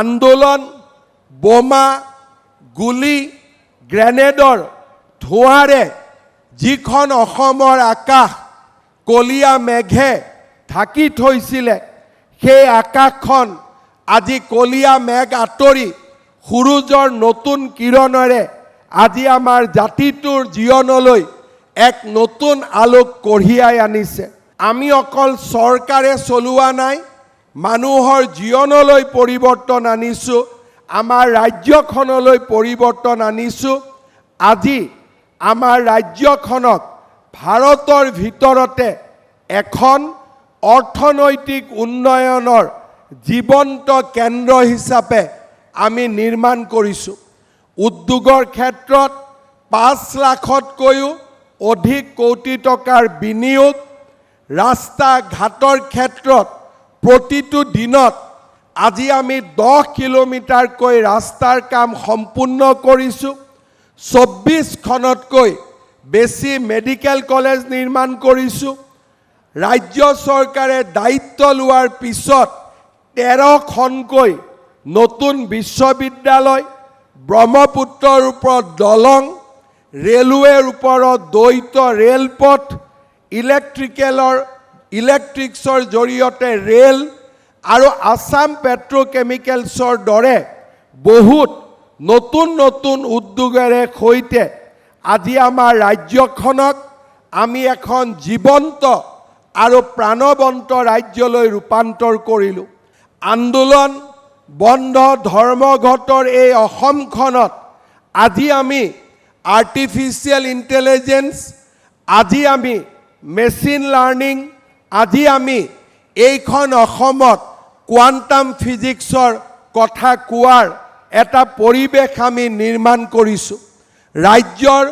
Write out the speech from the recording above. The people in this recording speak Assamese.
আন্দোলন বোমা গুলি গ্ৰেনেডৰ ধোঁৱাৰে যিখন অসমৰ আকাশ কলীয়া মেঘে ঢাকি থৈছিলে সেই আকাশখন আজি কলীয়া মেঘ আঁতৰি সূৰুজৰ নতুন কিৰণেৰে আজি আমাৰ জাতিটোৰ জীৱনলৈ এক নতুন আলোক কঢ়িয়াই আনিছে। আমি অকল চৰকাৰে চলোৱা নাই, মানুহৰ জীৱনলৈ পৰিৱৰ্তন আনিছো, আমাৰ ৰাজ্যখনলৈ পৰিৱৰ্তন আনিছো। আজি আমাৰ ৰাজ্যখনক ভাৰতৰ ভিতৰতে এখন অৰ্থনৈতিক উন্নয়নৰ জীৱন্ত কেন্দ্ৰ হিচাপে আমি নিৰ্মাণ কৰিছো। উদ্যোগৰ ক্ষেত্ৰত ৫ লাখতকৈও অধিক কোটি টকাৰ বিনিয়োগ, ৰাস্তা ঘাটৰ ক্ষেত্ৰত প্ৰতিটো দিনত আজি আমি 10 কিলোমিটাৰকৈ ৰাস্তাৰ কাম সম্পূৰ্ণ কৰিছোঁ। 24খনতকৈ বেছি মেডিকেল কলেজ নিৰ্মাণ কৰিছোঁ। ৰাজ্য চৰকাৰে দায়িত্ব লোৱাৰ পিছত 13খনকৈ নতুন বিশ্ববিদ্যালয়, ব্ৰহ্মপুত্ৰৰ ওপৰত দলং, ৰেলৱেৰ ওপৰত দ্বৈত ৰেলপথ, ইলেক্ট্ৰিক্সৰ জৰিয়তে ৰেল আৰু আসাম পেট্ৰকেমিকেলছৰ দৰে বহুত নতুন নতুন উদ্যোগেৰে সৈতে আজি আমাৰ ৰাজ্যখনক আমি এখন জীৱন্ত আৰু প্ৰাণৱন্ত ৰাজ্যলৈ ৰূপান্তৰ কৰিলোঁ। আন্দোলন বন্ধ ধৰ্মঘটৰ এই অসমখনত আজি আমি আৰ্টিফিচিয়েল ইণ্টেলিজেন্স, আজি আমি মেচিন লাৰ্নিং, আজি আমি এইখন অসমত কোৱাণ্টাম ফিজিক্সৰ কথা কোৱাৰ এটা পৰিৱেশ আমি নিৰ্মাণ কৰিছোঁ। ৰাজ্যৰ